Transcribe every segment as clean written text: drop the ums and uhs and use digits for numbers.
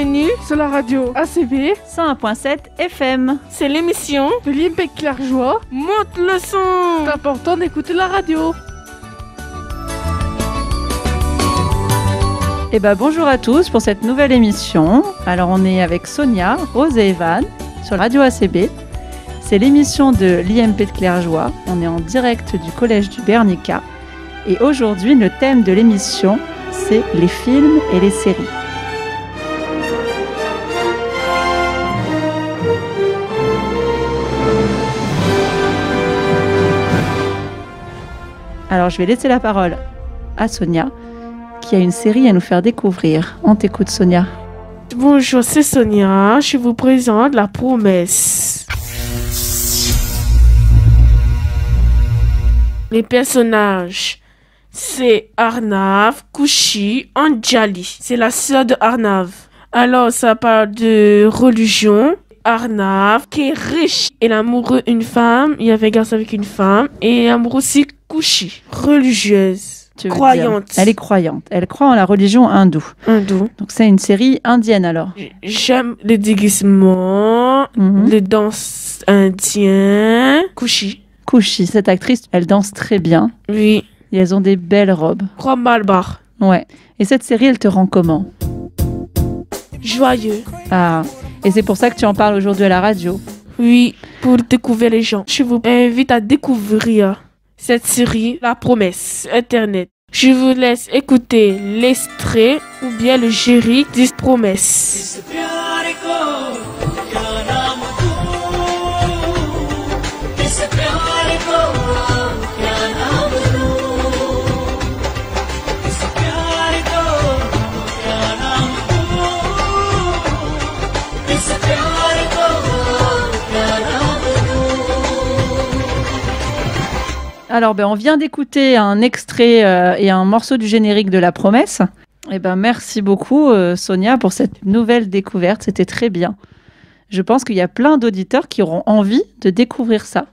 Bienvenue sur la radio ACB 101.7 FM. C'est l'émission de l'IMP Clairjoie. Monte le son. C'est important d'écouter la radio. Eh ben, bonjour à tous pour cette nouvelle émission. Alors on est avec Sonia, Rose et Evan sur Radio ACB. C'est l'émission de l'IMP de Clairjoie. On est en direct du collège du Bernica. Et aujourd'hui, le thème de l'émission, c'est les films et les séries. Alors je vais laisser la parole à Sonia, qui a une série à nous faire découvrir. On t'écoute, Sonia. Bonjour, c'est Sonia. Je vous présente La Promesse. Les personnages, c'est Arnav, Kouchi, Anjali. C'est la sœur de Arnav. Alors, ça parle de religion. Arnav, qui est riche, il est amoureux d'une femme. Il y avait un garçon avec une femme. Et amoureux aussi Kouchi, religieuse, croyante. Elle est croyante. Elle croit en la religion hindoue. Donc, c'est une série indienne, alors. J'aime les déguisements, les danses indiennes. Kouchi, cette actrice, elle danse très bien. Oui. Et elles ont des belles robes. Rob Malbar. Ouais. Et cette série, elle te rend comment? Joyeux. Ah. Et c'est pour ça que tu en parles aujourd'hui à la radio. Oui, pour découvrir les gens. Je vous invite à découvrir cette série, La Promesse, Internet. Je vous laisse écouter l'extrait ou bien le générique de Promesse. Alors, on vient d'écouter un extrait et un morceau du générique de La Promesse. Merci beaucoup, Sonia, pour cette nouvelle découverte. C'était très bien. Je pense qu'il y a plein d'auditeurs qui auront envie de découvrir ça.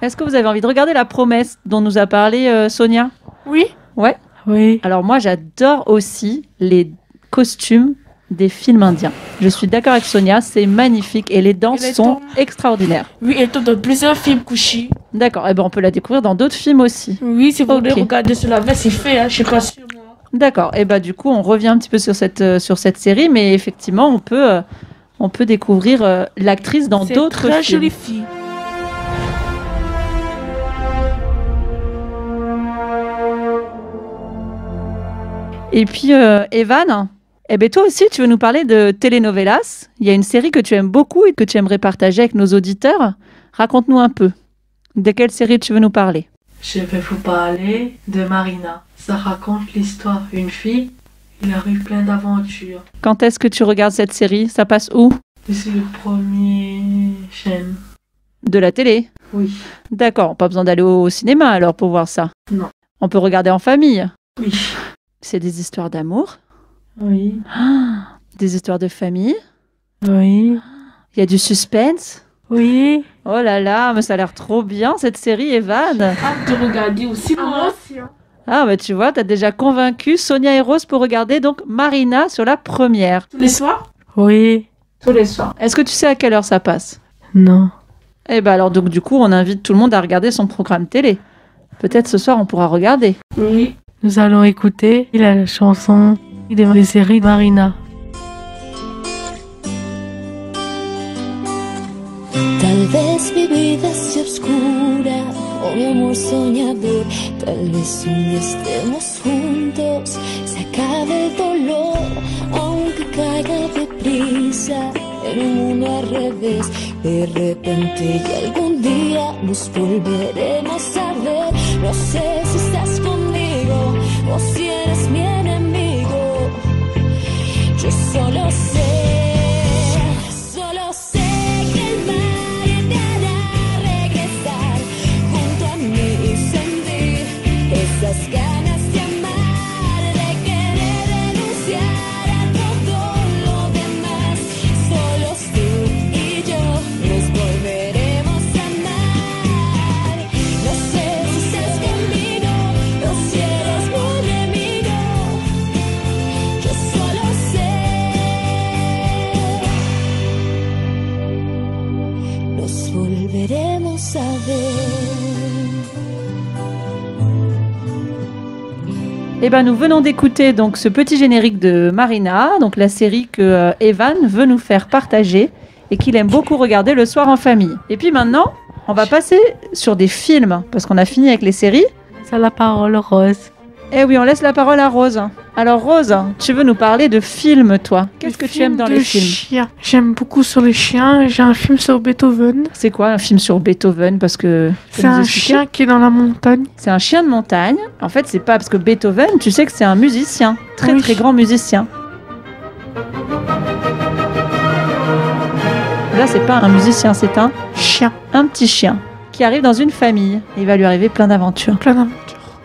Est-ce que vous avez envie de regarder La Promesse dont nous a parlé Sonia? Oui. Ouais. Oui. Alors moi, j'adore aussi les costumes des films indiens. Je suis d'accord avec Sonia, c'est magnifique et les danses sont extraordinaires. Oui, elle tourne dans plusieurs films Kouchi. D'accord, on peut la découvrir dans d'autres films aussi. Oui, si vous voulez regarder sur la veste, c'est fait, je suis pas sûre. D'accord, du coup, on revient un petit peu sur cette série, mais effectivement, on peut découvrir l'actrice dans d'autres films. C'est très jolie fille. Et puis, Evan, toi aussi, tu veux nous parler de telenovelas. Il y a une série que tu aimes beaucoup et que tu aimerais partager avec nos auditeurs. Raconte-nous un peu. De quelle série tu veux nous parler? Je vais vous parler de Marina. Ça raconte l'histoire d'une fille. Il arrive plein d'aventures. Quand est-ce que tu regardes cette série? Ça passe où? C'est le premier chaîne. De la télé? Oui. D'accord, pas besoin d'aller au cinéma alors pour voir ça? Non. On peut regarder en famille? Oui. C'est des histoires d'amour? Oui. Des histoires de famille? Oui. Il y a du suspense? Oui. Oh là là, mais ça a l'air trop bien cette série, Evan. Hâte de regarder aussi moi aussi. Ah tu vois, t'as déjà convaincu Sonia et Rose pour regarder donc Marina sur la première. Tous les soirs? Oui. Tous les soirs. Est-ce que tu sais à quelle heure ça passe? Non. Alors donc du coup, on invite tout le monde à regarder son programme télé. Peut-être ce soir on pourra regarder. Oui. Nous allons écouter la chanson des séries de Marina. Tal vez mi vida sea oscura, o mi amor soñador. Tal vez un día estemos juntos, se acabe el dolor, aunque caiga deprisa en un mundo al revés. De repente y algún día nos volveremos a ver. No sé si estás conmigo o si eres mi enemigo. Yo solo sé. Esas ganas de amar, de querer renunciar a todo lo demás. Solos tú y yo nos volveremos a amar. No sé si estás conmigo o si eres mi enemigo. Yo solo sé. Eh ben, nous venons d'écouter donc ce petit générique de Marina, donc la série que Evan veut nous faire partager et qu'il aime beaucoup regarder le soir en famille. Et puis maintenant, on va passer sur des films, parce qu'on a fini avec les séries. C'est la parole, Rose. Eh oui, on laisse la parole à Rose. Alors Rose, tu veux nous parler de films, toi? Qu'est-ce que tu aimes dans les films? Chiens. J'aime beaucoup sur les chiens. J'ai un film sur Beethoven. C'est quoi un film sur Beethoven? Parce que C'est un chien qui est dans la montagne. c'est un chien de montagne. En fait, c'est pas parce que Beethoven, tu sais que c'est un musicien, très Oui. très grand musicien. Là, c'est pas un musicien, c'est Chien. un petit chien qui arrive dans une famille. Et il va lui arriver plein d'aventures. Plein d'aventures.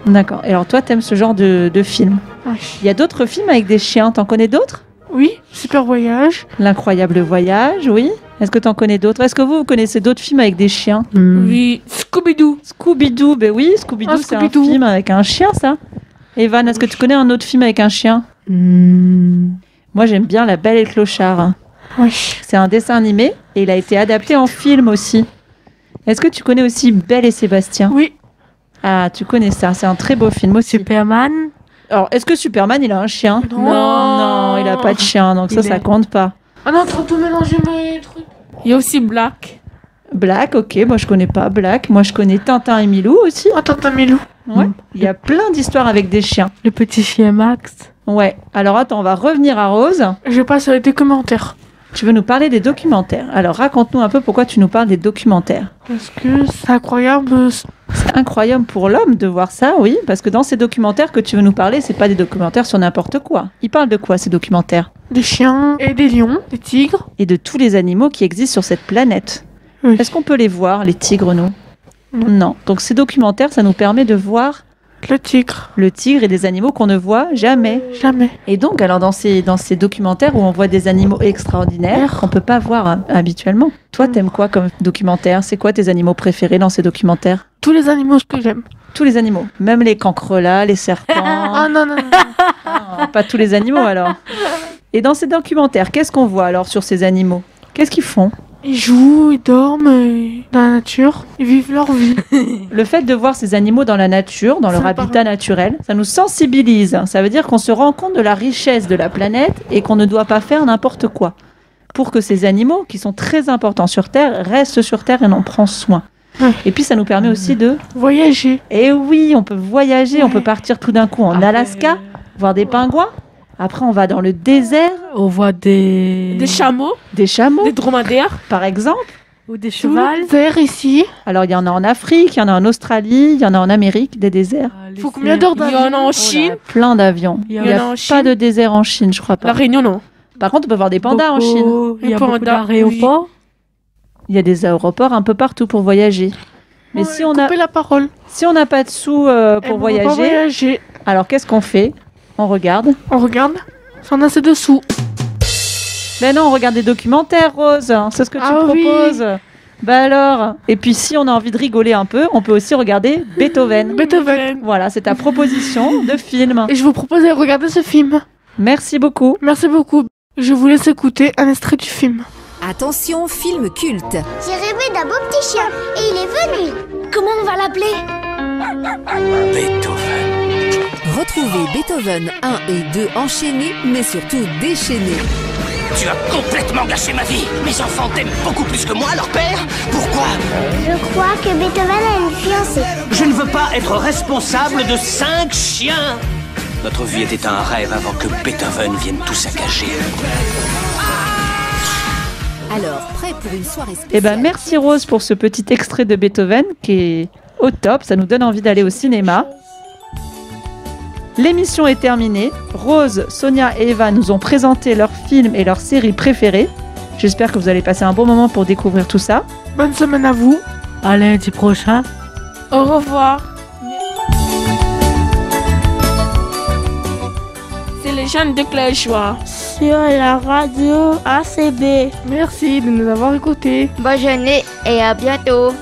D'accord. Et alors toi, t'aimes ce genre de film? Ouais. Il y a d'autres films avec des chiens. T'en connais d'autres? Oui, Super Voyage. L'incroyable voyage, oui. Est-ce que t'en connais d'autres? Est-ce que vous connaissez d'autres films avec des chiens? Oui, Scooby-Doo. Scooby-Doo, ben oui, Scooby-Doo, Ah, c'est un Scooby-Doo. film avec un chien, ça. Evan, est-ce que tu connais un autre film avec un chien? Moi, j'aime bien La Belle et le Clochard. Oui. C'est un dessin animé et il a été adapté en film aussi. Est-ce que tu connais aussi Belle et Sébastien? Oui. Ah, tu connais ça, c'est un très beau film aussi. Superman. Alors, est-ce que Superman, il a un chien? Non. Non, il a pas de chien, donc ça compte pas. Ah non, t'as tout mélangé mes trucs. Il y a aussi Black. Black, ok, moi je connais pas Black. Moi je connais Tintin et Milou aussi. Oh, Tintin Milou. Ouais. Il y a plein d'histoires avec des chiens. Le petit chien Max. Ouais. Alors attends, on va revenir à Rose. Je passe avec des commentaires. Tu veux nous parler des documentaires. Alors raconte-nous un peu pourquoi tu nous parles des documentaires. Parce que c'est incroyable. C'est incroyable pour l'homme de voir ça, oui, parce que dans ces documentaires que tu veux nous parler, c'est pas des documentaires sur n'importe quoi. Ils parlent de quoi ces documentaires? Des chiens et des lions, des tigres. Et de tous les animaux qui existent sur cette planète. Oui. Est-ce qu'on peut les voir, les tigres, nous? Non. Donc ces documentaires, ça nous permet de voir Le tigre. le tigre et des animaux qu'on ne voit jamais. Jamais. Et donc, alors dans ces documentaires où on voit des animaux extraordinaires qu'on peut pas voir habituellement. Toi, t'aimes quoi comme documentaire? C'est quoi tes animaux préférés dans ces documentaires? Tous les animaux que j'aime. Tous les animaux, même les cancrelats, les serpents. Ah non, non, non. Ah, pas tous les animaux alors. Et dans ces documentaires, qu'est-ce qu'on voit alors sur ces animaux? Qu'est-ce qu'ils font? Ils jouent, ils dorment dans la nature. Ils vivent leur vie. Le fait de voir ces animaux dans la nature, dans leur Ça habitat naturel, ça nous sensibilise. Ça veut dire qu'on se rend compte de la richesse de la planète et qu'on ne doit pas faire n'importe quoi. Pour que ces animaux, qui sont très importants sur Terre, restent sur Terre et en prennent soin. Ouais. Et puis ça nous permet aussi de... Voyager. Eh oui, on peut voyager, on peut partir tout d'un coup en Alaska, voir des pingouins. Après, on va dans le désert, On voit des chameaux, des chameaux, des dromadaires. par exemple. ou des Tout le chevals. désert ici. Alors, il y en a en Afrique, il y en a en Australie, il y en a en Amérique, des déserts. Faut combien d'heures Oh d'avion? Il y en a en Chine. Plein d'avions. Il Il y n'y en a a en pas Chine. de désert en Chine, je crois pas. La Réunion, non. Par contre, on peut voir des pandas en Chine. Il y a Les beaucoup pandas, d'aéroports. Il y a des aéroports un peu partout pour voyager. Mais Ouais, si on a coupez la parole. si on n'a pas de sous Eh ben, pour on va pas voyager, voyager. alors qu'est-ce qu'on fait? On regarde. On regarde. Si on a assez de sous. Ben non, on regarde des documentaires, Rose. C'est ce que tu Ah oui. proposes. Bah alors. Et puis si on a envie de rigoler un peu, on peut aussi regarder Beethoven. Beethoven. Voilà, c'est ta proposition de film. Et je vous propose de regarder ce film. Merci beaucoup. Merci beaucoup. Je vous laisse écouter un extrait du film. Attention, film culte. J'ai rêvé d'un beau petit chien et il est venu. Comment on va l'appeler? Beethoven. Retrouvez Beethoven 1 et 2 enchaînés, mais surtout déchaînés. Tu as complètement gâché ma vie. Mes enfants t'aiment beaucoup plus que moi, leur père. Pourquoi? Je crois que Beethoven a une fiancée. Je ne veux pas être responsable de 5 chiens. Notre vie était un rêve avant que Beethoven vienne tout saccager. Alors, prêt pour une soirée spéciale? Eh ben merci Rose pour ce petit extrait de Beethoven qui est au top. Ça nous donne envie d'aller au cinéma. L'émission est terminée. Rose, Sonia et Eva nous ont présenté leurs films et leurs séries préférées. J'espère que vous allez passer un bon moment pour découvrir tout ça. Bonne semaine à vous. À lundi prochain. Au revoir. C'est les jeunes de Cléchois. Sur la radio ACB. Merci de nous avoir écoutés. Bonne journée et à bientôt.